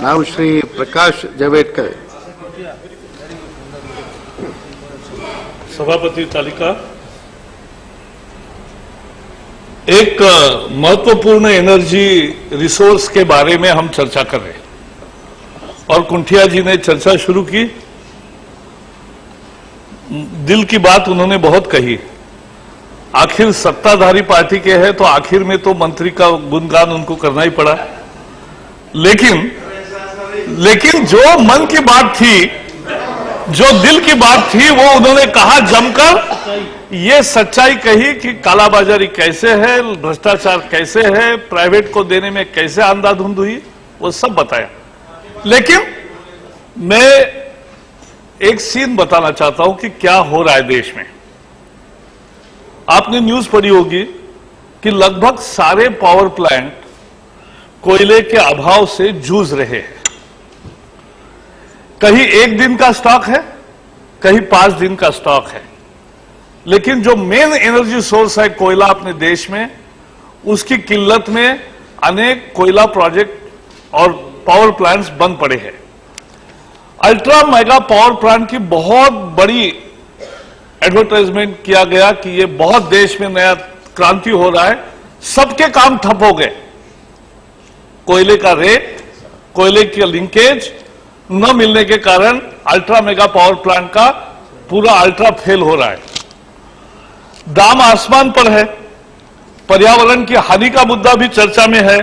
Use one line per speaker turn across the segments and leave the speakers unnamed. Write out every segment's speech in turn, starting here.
ನಾವು ಶ್ರೀ ಪ್ರಕಾಶ್ ಜಾವಡೇಕರ್
सभापति तालिका एक महत्वपूर्ण एनर्जी रिसोर्स के बारे में हम चर्चा कर रहे हैं और कुंठिया जी ने चर्चा शुरू की। दिल की बात उन्होंने बहुत कही। आखिर सत्ताधारी पार्टी के हैं तो आखिर में तो मंत्री का गुणगान उनको करना ही पड़ा। लेकिन जो मन की बात थी, जो दिल की बात थी, वो उन्होंने कहा जमकर, ये सच्चाई कही कि कालाबाजारी कैसे है, भ्रष्टाचार कैसे है, प्राइवेट को देने में कैसे अंधाधुंध हुई, वो सब बताया। लेकिन मैं एक सीन बताना चाहता हूं कि क्या हो रहा है देश में। आपने न्यूज पढ़ी होगी कि लगभग सारे पावर प्लांट कोयले के अभाव से जूझ रहे हैं। कहीं 1 दिन का स्टॉक है, कहीं 5 दिन का स्टॉक है। लेकिन जो मेन एनर्जी सोर्स है कोयला अपने देश में, उसकी किल्लत में अनेक कोयला प्रोजेक्ट और पावर प्लांट्स बंद पड़े हैं। अल्ट्रा मेगा पावर प्लांट की बहुत बड़ी एडवर्टाइजमेंट किया गया कि ये बहुत देश में नया क्रांति हो रहा है। सबके काम ठप हो गए। कोयले का रेट, कोयले की लिंकेज न मिलने के कारण अल्ट्रा मेगा पावर प्लांट का पूरा अल्ट्रा फेल हो रहा है। दाम आसमान पर है। पर्यावरण की हानि का मुद्दा भी चर्चा में है।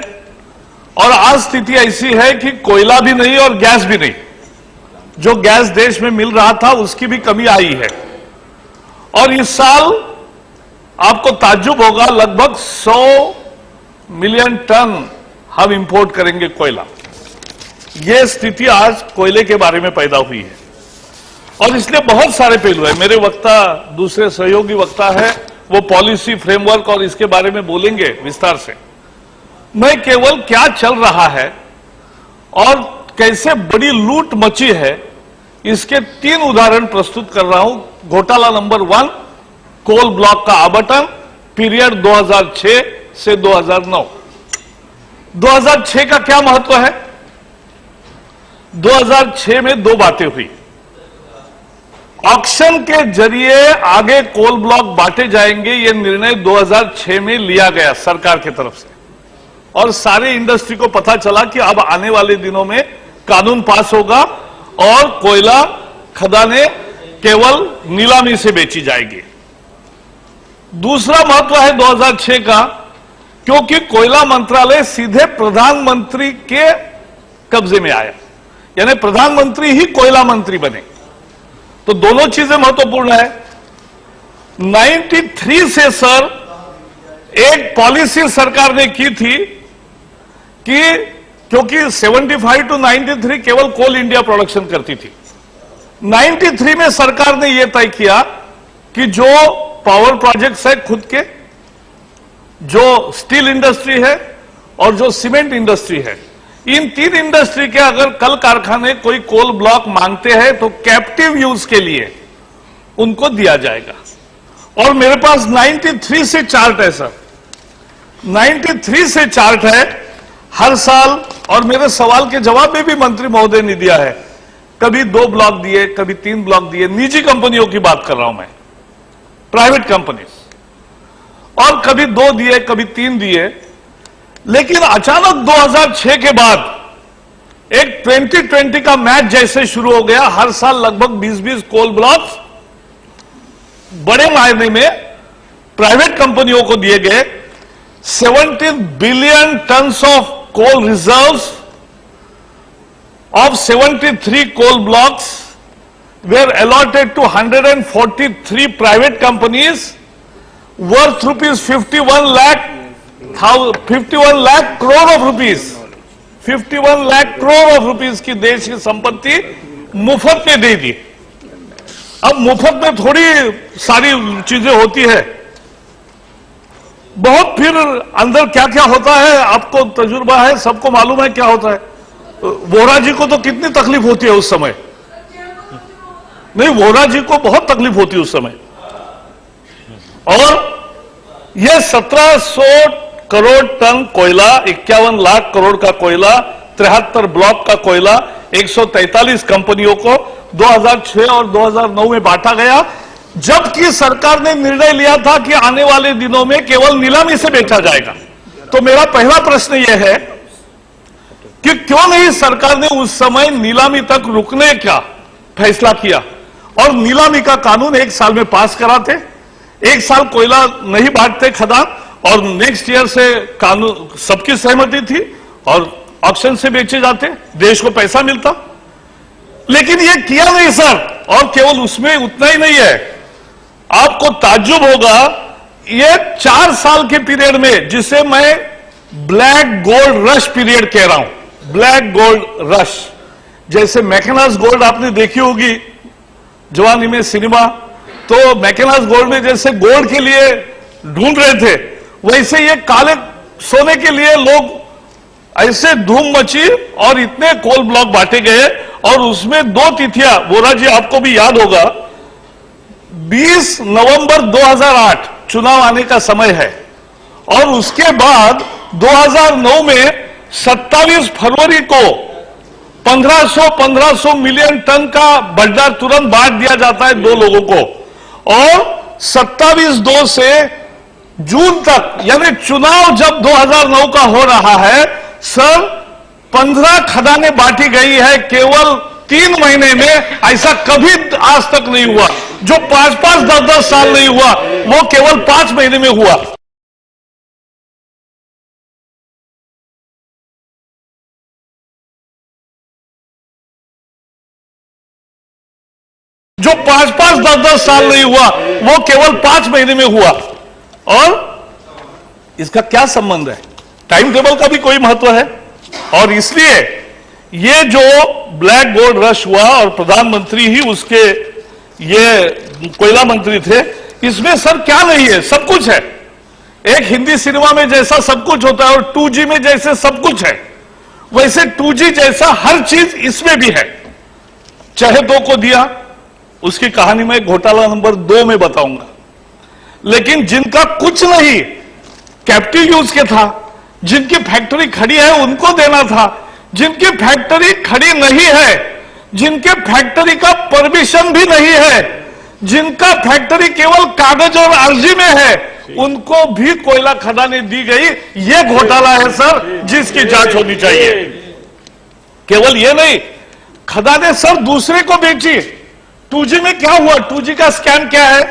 और आज स्थिति ऐसी है कि कोयला भी नहीं और गैस भी नहीं। जो गैस देश में मिल रहा था उसकी भी कमी आई है। और इस साल आपको ताज्जुब होगा, लगभग 100 मिलियन टन हम इंपोर्ट करेंगे कोयला। यह स्थिति आज कोयले के बारे में पैदा हुई है और इसलिए बहुत सारे पहलू है। मेरे वक्ता, दूसरे सहयोगी वक्ता है, वो पॉलिसी फ्रेमवर्क और इसके बारे में बोलेंगे विस्तार से। मैं केवल क्या चल रहा है और कैसे बड़ी लूट मची है, इसके 3 उदाहरण प्रस्तुत कर रहा हूं। घोटाला नंबर 1, कोल ब्लॉक का आवंटन, पीरियड 2006 से 2009। 2006 का क्या महत्व है? 2006 में 2 बातें हुई। ऑक्शन के जरिए आगे कोल ब्लॉक बांटे जाएंगे, यह निर्णय 2006 में लिया गया सरकार की तरफ से। और सारे इंडस्ट्री को पता चला कि अब आने वाले दिनों में कानून पास होगा और कोयला खदानें केवल नीलामी से बेची जाएगी। दूसरा महत्व है 2006 का, क्योंकि कोयला मंत्रालय सीधे प्रधानमंत्री के कब्जे में आया, यानी प्रधानमंत्री ही कोयला मंत्री बने। तो दोनों चीजें महत्वपूर्ण है। 93 से सर एक पॉलिसी सरकार ने की थी कि क्योंकि 75 to 93 केवल कोल इंडिया प्रोडक्शन करती थी। 93 में सरकार ने यह तय किया कि जो पावर प्रोजेक्ट्स है खुद के, जो स्टील इंडस्ट्री है और जो सीमेंट इंडस्ट्री है, इन 3 इंडस्ट्री के अगर कल कारखाने कोई कोल ब्लॉक मांगते हैं तो कैप्टिव यूज के लिए उनको दिया जाएगा। और मेरे पास 93 से चार्ट है सर, 93 से चार्ट है हर साल। और मेरे सवाल के जवाब में भी मंत्री महोदय ने दिया है, कभी 2 ब्लॉक दिए, कभी 3 ब्लॉक दिए। निजी कंपनियों की बात कर रहा हूं मैं, प्राइवेट कंपनीज, और कभी 2 दिए, कभी 3 दिए। लेकिन अचानक 2006 के बाद एक 2020 का मैच जैसे शुरू हो गया। हर साल लगभग 20-20 कोल ब्लॉक्स बड़े मायने में प्राइवेट कंपनियों को दिए गए। 17 billion tons of coal reserves of 73 coal blocks were allotted to 143 private companies worth rupees 51 lakh crore of rupees। 51 lakh crore of rupees की देश की संपत्ति मुफ्त में दे दी। अब मुफ्त में थोड़ी सारी चीजें होती है, बहुत फिर अंदर क्या क्या होता है आपको तजुर्बा है, सबको मालूम है क्या होता है। वोरा जी को तो कितनी तकलीफ होती है उस समय, नहीं वोरा जी को बहुत तकलीफ होती है उस समय। और यह 1700 करोड़ टन कोयला, 51 लाख करोड़ का कोयला 73 ब्लॉक का कोयला 143 कंपनियों को 2006 और 2009 में बांटा गया, जबकि सरकार ने निर्णय लिया था कि आने वाले दिनों में केवल नीलामी से बेचा जाएगा। तो मेरा पहला प्रश्न यह है कि क्यों नहीं सरकार ने उस समय नीलामी तक रुकने का फैसला किया और नीलामी का कानून 1 साल में पास कराते। 1 साल कोयला नहीं बांटते खदान, और नेक्स्ट ईयर से कानून सबकी सहमति थी और ऑक्शन से बेचे जाते, देश को पैसा मिलता। लेकिन ये किया नहीं सर, और केवल उसमें उतना ही नहीं है, आपको ताज्जुब होगा, ये 4 साल के पीरियड में, जिसे मैं ब्लैक गोल्ड रश पीरियड कह रहा हूं, ब्लैक गोल्ड रश, जैसे मैकेनास गोल्ड आपने देखी होगी जवानी में सिनेमा, तो मैकेनास गोल्ड में जैसे गोल्ड के लिए ढूंढ रहे थे, वैसे ये काले सोने के लिए लोग ऐसे धूम मची और इतने कोल ब्लॉक बांटे गए, और उसमें 2 तिथियां, वोरा जी आपको भी याद होगा, 20 नवंबर 2008 चुनाव आने का समय है, और उसके बाद 2009 में 27 फरवरी को 1500 मिलियन टन का भंडार तुरंत बांट दिया जाता है 2 लोगों को, और 27/2 से जून तक, यानी चुनाव जब 2009 का हो रहा है सर, 15 खदानें बांटी गई है केवल 3 महीने में। ऐसा कभी आज तक नहीं हुआ, जो 5-5, 10-10 साल नहीं हुआ, वो केवल 5 महीने में हुआ। जो 5-5, 10-10 साल नहीं हुआ, वो केवल 5 महीने में हुआ। और इसका क्या संबंध है? टाइम टेबल का भी कोई महत्व है, और इसलिए ये जो ब्लैक गोल्ड रश हुआ, और प्रधानमंत्री ही उसके ये कोयला मंत्री थे, इसमें सर क्या नहीं है? सब कुछ है। एक हिंदी सिनेमा में जैसा सब कुछ होता है और 2G में जैसे सब कुछ है, वैसे 2G जैसा हर चीज इसमें भी है। चहेतों को दिया, उसकी कहानी मैं घोटाला नंबर 2 में बताऊंगा। लेकिन जिनका कुछ नहीं, कैप्टिव यूज के था, जिनकी फैक्ट्री खड़ी है उनको देना था, जिनकी फैक्ट्री खड़ी नहीं है, जिनके फैक्ट्री का परमिशन भी नहीं है, जिनका फैक्ट्री केवल कागज और अर्जी में है, उनको भी कोयला खदानें दी गई। यह घोटाला है सर, जिसकी जांच होनी चाहिए। केवल यह नहीं, खदानें सर दूसरे को बेची। 2G में क्या हुआ? 2G का स्कैम क्या है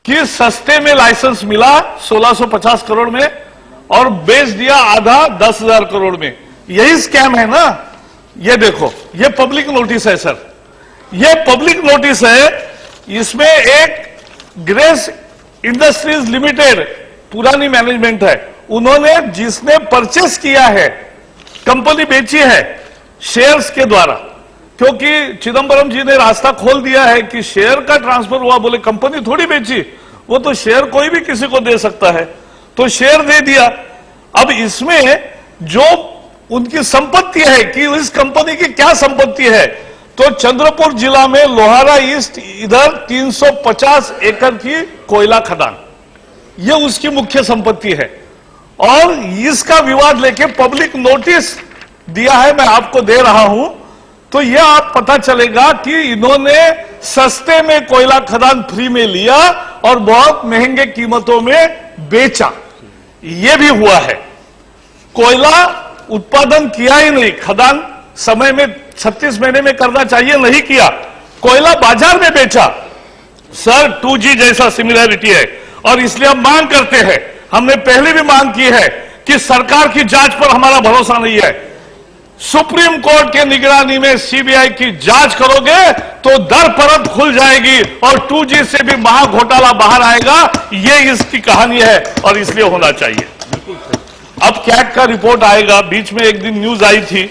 कि सस्ते में लाइसेंस मिला 1650 करोड़ में, और बेच दिया आधा 10,000 करोड़ में। यही स्कैम है ना? ये देखो, ये पब्लिक नोटिस है सर, ये पब्लिक नोटिस है। इसमें एक ग्रेस इंडस्ट्रीज लिमिटेड, पुरानी मैनेजमेंट है, उन्होंने जिसने परचेस किया है, कंपनी बेची है शेयर्स के द्वारा, क्योंकि चिदंबरम जी ने रास्ता खोल दिया है कि शेयर का ट्रांसफर हुआ, बोले कंपनी थोड़ी बेची, वो तो शेयर कोई भी किसी को दे सकता है, तो शेयर दे दिया। अब इसमें जो उनकी संपत्ति है कि इस कंपनी की क्या संपत्ति है, तो चंद्रपुर जिला में लोहारा ईस्ट, इधर 350 एकड़ की कोयला खदान, ये उसकी मुख्य संपत्ति है, और इसका विवाद लेके पब्लिक नोटिस दिया है, मैं आपको दे रहा हूं। तो यह आप पता चलेगा कि इन्होंने सस्ते में कोयला खदान फ्री में लिया और बहुत महंगे कीमतों में बेचा, यह भी हुआ है। कोयला उत्पादन किया ही नहीं, खदान समय में 36 महीने में करना चाहिए, नहीं किया, कोयला बाजार में बेचा। सर 2G जैसा सिमिलरिटी है, और इसलिए हम मांग करते हैं, हमने पहले भी मांग की है कि सरकार की जांच पर हमारा भरोसा नहीं है। सुप्रीम कोर्ट के निगरानी में सीबीआई की जांच करोगे तो दर परत खुल जाएगी और 2G से भी महाघोटाला बाहर आएगा। ये इसकी कहानी है, और इसलिए होना चाहिए। अब कैट का रिपोर्ट आएगा, बीच में एक दिन न्यूज आई थी,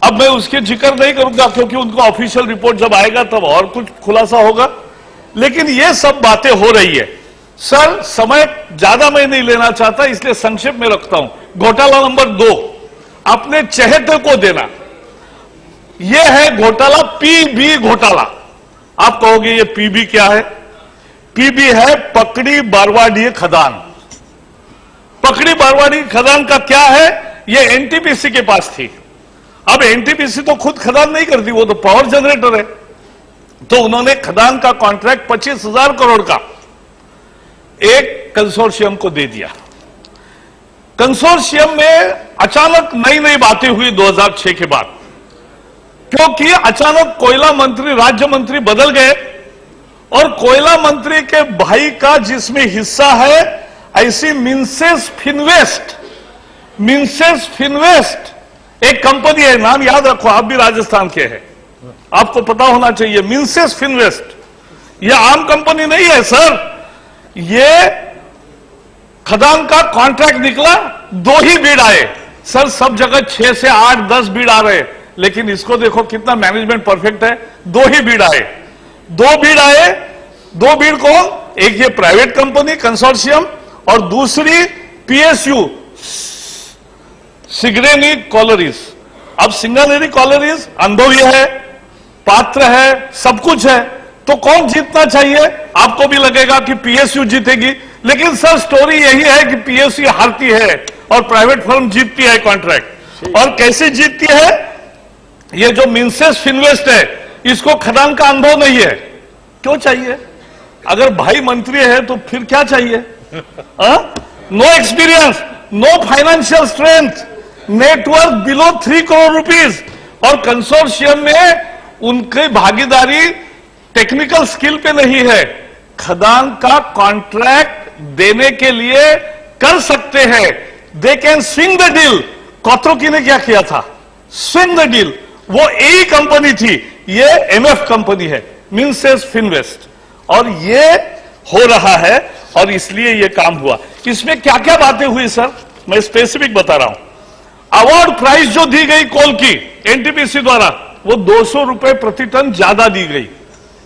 अब मैं उसके जिक्र नहीं करूंगा क्योंकि उनको ऑफिशियल रिपोर्ट जब आएगा तब और कुछ खुलासा होगा। लेकिन ये सब बातें हो रही है सर, समय ज्यादा मैं नहीं लेना चाहता, इसलिए संक्षेप में रखता हूं। घोटाला नंबर 2, अपने चहेते को देना, यह है घोटाला पीबी घोटाला। आप कहोगे ये पीबी क्या है? पीबी है पकड़ी बारवाडी खदान। पकड़ी बारवाडी खदान का क्या है? यह एनटीपीसी के पास थी। अब एनटीपीसी तो खुद खदान नहीं करती, वो तो पावर जनरेटर है। तो उन्होंने खदान का कॉन्ट्रैक्ट 25,000 करोड़ का एक कंसोर्शियम को दे दिया। कंसोर्शियम में अचानक नई नई बातें हुई 2006 के बाद, क्योंकि अचानक कोयला मंत्री, राज्य मंत्री बदल गए और कोयला मंत्री के भाई का जिसमें हिस्सा है, ऐसी मिन्सेस फिनवेस्ट एक कंपनी है, नाम याद रखो, आप भी राजस्थान के हैं, आपको पता होना चाहिए। मिन्सेस फिनवेस्ट यह आम कंपनी नहीं है सर, ये खदान का कॉन्ट्रैक्ट निकला, 2 ही बीड आए सर, सब जगह 6 से 8, 10 बीड आ रहे, लेकिन इसको देखो कितना मैनेजमेंट परफेक्ट है, 2 ही बीड आए। 2 बीड कौन? एक ये प्राइवेट कंपनी कंसोर्शियम और दूसरी पीएसयू सिंगरेनी कॉलरीज। अब सिंगरेनी कॉलरीज अनुभवी है, पात्र है, सब कुछ है, तो कौन जीतना चाहिए? आपको भी लगेगा कि पीएसयू जीतेगी, लेकिन सर स्टोरी यही है कि पीएसयू हारती है और प्राइवेट फर्म जीतती है कॉन्ट्रैक्ट। और कैसे जीतती है? ये जो मिन्सेस फिनवेस्ट है, इसको खदान का अनुभव नहीं है। क्यों चाहिए? अगर भाई मंत्री है तो फिर क्या चाहिए? No experience, no financial strength, network below 3 crore rupees, और कंसोर्शियम में उनकी भागीदारी टेक्निकल स्किल पे नहीं है। खदान का कॉन्ट्रैक्ट देने के लिए कर सकते हैं, they can swing the deal. Quattrocchi ने क्या किया था? Swing the deal. वो एई कंपनी थी, ये एमएफ कंपनी है, मिन्सेस फिनवेस्ट, और ये हो रहा है और इसलिए ये काम हुआ। इसमें क्या क्या बातें हुई सर, मैं स्पेसिफिक बता रहा हूं। अवार्ड प्राइस जो दी गई कोल की एनटीपीसी द्वारा, वो 200 रुपए प्रति टन ज्यादा दी गई।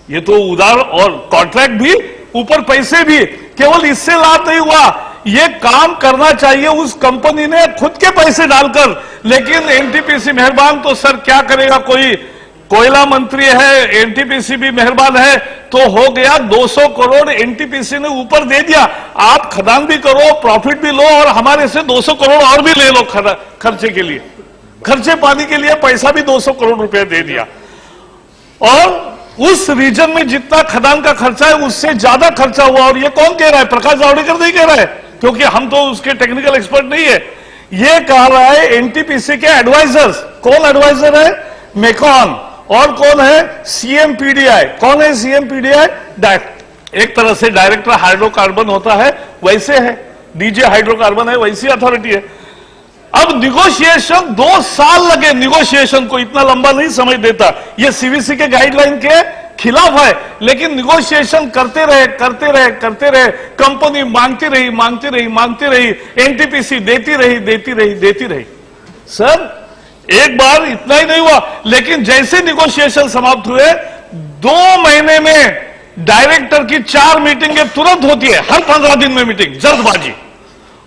ये तो उधार और कॉन्ट्रैक्ट भी, ऊपर पैसे भी। केवल इससे लाभ नहीं हुआ, ये काम करना चाहिए उस कंपनी ने खुद के पैसे डालकर, लेकिन एनटीपीसी मेहरबान तो सर क्या करेगा, कोई कोयला मंत्री है, एनटीपीसी भी मेहरबान है, तो हो गया 200 करोड़ एनटीपीसी ने ऊपर दे दिया। आप खदान भी करो, प्रॉफिट भी लो और हमारे से 200 करोड़ और भी ले लो खर्चे के लिए, खर्चे पानी के लिए पैसा भी 200 करोड़ रुपए दे दिया। और उस रीजन में जितना खदान का खर्चा है उससे ज्यादा खर्चा हुआ। और ये कौन कह रहा है? प्रकाश जावड़ेकर नहीं कह रहा है, क्योंकि हम तो उसके टेक्निकल एक्सपर्ट नहीं है। ये कह रहा है एनटीपीसी के एडवाइजर्स। कौन एडवाइजर है? मेकॉन। और कौन है? सीएमपीडीआई। कौन है सीएमपीडीआई? एक तरह से डायरेक्टर हाइड्रोकार्बन होता है, वैसे है, डीजे हाइड्रोकार्बन है, वैसी अथॉरिटी है। अब निगोशिएशन 2 साल लगे, निगोशिएशन को इतना लंबा नहीं समझ देता, ये सीवीसी के गाइडलाइन के खिलाफ है, लेकिन निगोशिएशन करते रहे, कंपनी मांगती रही, एनटीपीसी देती रही। सर एक बार इतना ही नहीं हुआ, लेकिन जैसे निगोशिएशन समाप्त हुए 2 महीने में डायरेक्टर की 4 मीटिंगें तुरंत होती है, हर 15 दिन में मीटिंग, जल्दबाजी,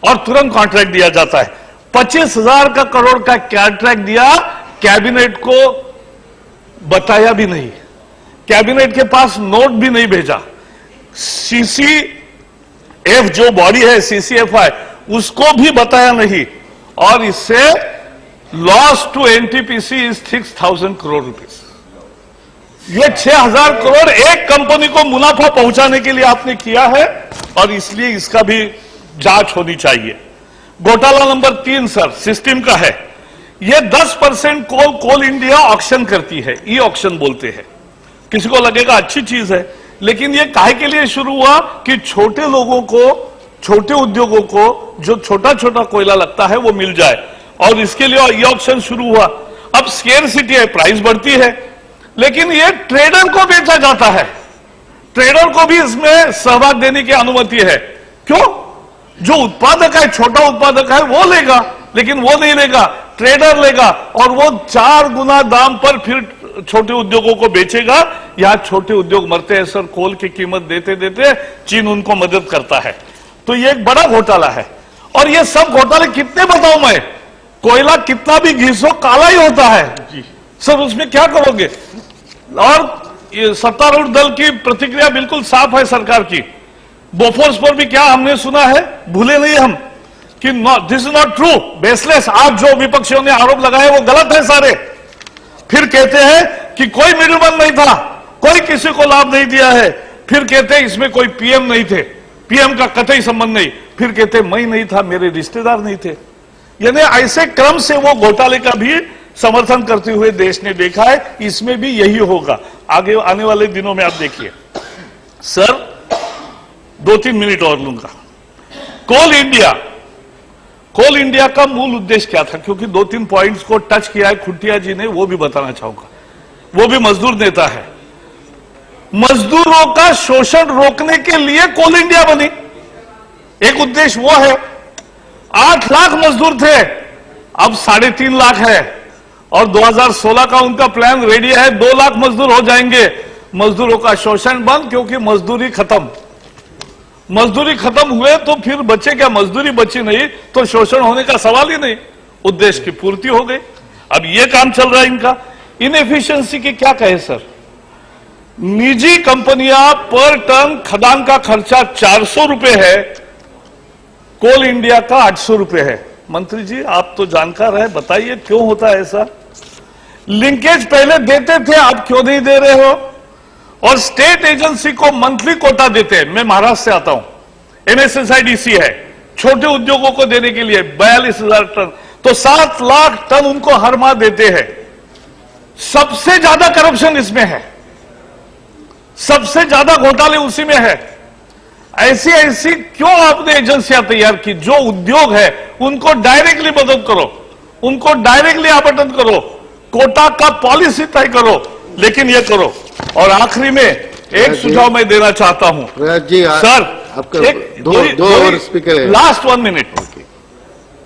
और तुरंत कॉन्ट्रैक्ट दिया जाता है। 25,000 करोड़ का कॉन्ट्रैक्ट दिया, कैबिनेट को बताया भी नहीं, कैबिनेट के पास नोट भी नहीं भेजा, सीसीएफ जो बॉडी है सीसीएफआई, उसको भी बताया नहीं, और इससे loss to NTPC is 6,000 crore rupees. ये 6,000 करोड़ एक कंपनी को मुनाफा पहुंचाने के लिए आपने किया है, और इसलिए इसका भी जांच होनी चाहिए। घोटाला नंबर 3 सर सिस्टम का है। ये 10% कोल इंडिया ऑक्शन करती है, ई ऑक्शन बोलते हैं। किसी को लगेगा अच्छी चीज है, लेकिन ये काहे के लिए शुरू हुआ कि छोटे लोगों को, छोटे उद्योगों को जो छोटा छोटा कोयला लगता है वो मिल जाए, और इसके लिए ई ऑक्शन शुरू हुआ। अब स्केर्सिटी है, प्राइस बढ़ती है, लेकिन ये ट्रेडर को बेचा जाता है, ट्रेडर को भी इसमें सहभाग देने की अनुमति है। क्यों? जो उत्पादक है, छोटा उत्पादक है, वो लेगा, लेकिन वो नहीं लेगा, ट्रेडर लेगा, और वो 4 गुना दाम पर फिर छोटे उद्योगों को बेचेगा। यहां छोटे उद्योग मरते हैं सर, कोल की कीमत देते देते चीन उनको मदद करता है। तो ये एक बड़ा घोटाला है। और ये सब घोटाले कितने बताऊं मैं? कोयला कितना भी घिसो काला ही होता है जी सर, उसमें क्या करोगे? और ये सत्तारूढ़ दल की प्रतिक्रिया बिल्कुल साफ है सरकार की। बोफोर्स पर भी क्या हमने सुना है, भूले नहीं हम, कि this is not true, baseless. आज जो विपक्षियों ने आरोप लगाए वो गलत है सारे। फिर कहते हैं कि कोई मिडलमैन नहीं था, कोई किसी को लाभ नहीं दिया है। फिर कहते हैं इसमें कोई पीएम नहीं थे, पीएम का कतई संबंध नहीं। फिर कहते मैं नहीं था, मेरे रिश्तेदार नहीं थे। यानी ऐसे क्रम से वो घोटाले का भी समर्थन करते हुए देश ने देखा है। इसमें भी यही होगा आगे आने वाले दिनों में। आप देखिए सर, 2-3 मिनट और लूंगा। कोल इंडिया का मूल उद्देश्य क्या था? क्योंकि 2-3 पॉइंट्स को टच किया है खुंटिया जी ने, वो भी बताना चाहूंगा। वो भी मजदूर नेता है। मजदूरों का शोषण रोकने के लिए कोल इंडिया बनी, एक उद्देश्य वो है। 8 लाख मजदूर थे, अब 3.5 लाख है, और 2016 का उनका प्लान रेडी है, 2 लाख मजदूर हो जाएंगे। मजदूरों का शोषण बंद, क्योंकि मजदूरी खत्म। मजदूरी खत्म हुए तो फिर बचे क्या? मजदूरी बची नहीं तो शोषण होने का सवाल ही नहीं। उद्देश्य की पूर्ति हो गई। अब ये काम चल रहा है इनका। इनएफिशिएंसी की क्या कहे सर? निजी कंपनियां पर टन खदान का खर्चा 400 रुपए है, कोल इंडिया का 800 रुपए है। मंत्री जी आप तो जानकार है, बताइए क्यों होता है ऐसा? लिंकेज पहले देते थे, आप क्यों नहीं दे रहे हो? और स्टेट एजेंसी को मंथली कोटा देते हैं। मैं महाराष्ट्र से आता हूं, MSSIDC है, छोटे उद्योगों को देने के लिए 42,000 टन, तो 7 लाख टन उनको हर माह देते हैं। सबसे ज्यादा करप्शन इसमें है, सबसे ज्यादा घोटाले उसी में है। ऐसी ऐसी क्यों आपने एजेंसियां तैयार की? जो उद्योग है उनको डायरेक्टली मदद करो, उनको डायरेक्टली आवंटन करो, कोटा का पॉलिसी तय करो, लेकिन ये करो। और आखिरी में एक सुझाव मैं देना चाहता हूं
जी,
सर,
आपका दो और स्पीकर है,
लास्ट 1 मिनट।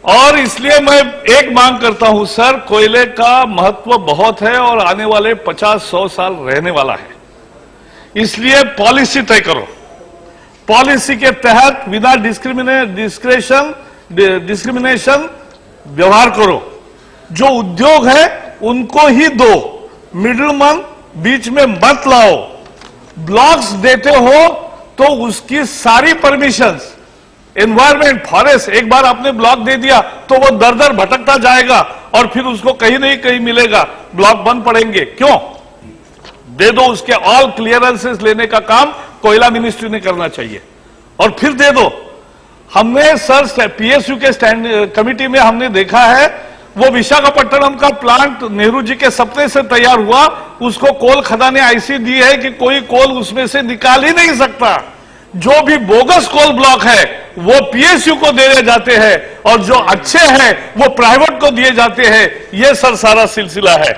और इसलिए मैं एक मांग करता हूं सर, कोयले का महत्व बहुत है और आने वाले 50-100 साल रहने वाला है। इसलिए पॉलिसी तय करो, पॉलिसी के तहत बिना डिस्क्रिमिनेशन व्यवहार करो। जो उद्योग है उनको ही दो, मिडलमैन बीच में मत लाओ। ब्लॉक्स देते हो तो उसकी सारी परमिशंस, एनवायरमेंट, फॉरेस्ट, एक बार आपने ब्लॉक दे दिया तो वो दर दर भटकता जाएगा और फिर उसको कहीं नहीं कहीं मिलेगा, ब्लॉक बंद पड़ेंगे। क्यों? दे दो, उसके ऑल क्लियरेंसेस लेने का काम कोयला मिनिस्ट्री ने करना चाहिए और फिर दे दो। हमने सर PSU के कमिटी में हमने देखा है, वो विशाखापट्टनम का प्लांट नेहरू जी के सपने से तैयार हुआ, उसको कोल खदानें ऐसी दी है कि कोई कोल उसमें से निकाल ही नहीं सकता। जो भी बोगस कोल ब्लॉक है वो PSU को दिए जाते हैं और जो अच्छे हैं वो प्राइवेट को दिए जाते हैं। ये सर सारा सिलसिला है।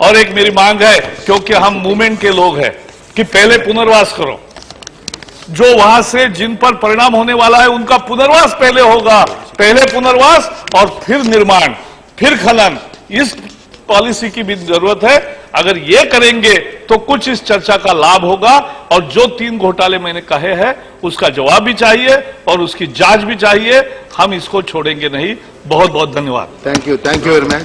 और एक मेरी मांग है, क्योंकि हम मूवमेंट के लोग हैं, कि पहले पुनर्वास करो। जो वहां से जिन पर परिणाम होने वाला है उनका पुनर्वास पहले होगा, पहले पुनर्वास और फिर निर्माण, फिर खनन। इस पॉलिसी की भी जरूरत है। अगर ये करेंगे तो कुछ इस चर्चा का लाभ होगा। और जो 3 घोटाले मैंने कहे हैं उसका जवाब भी चाहिए और उसकी जांच भी चाहिए। हम इसको छोड़ेंगे नहीं। बहुत बहुत धन्यवाद।
Thank you very much.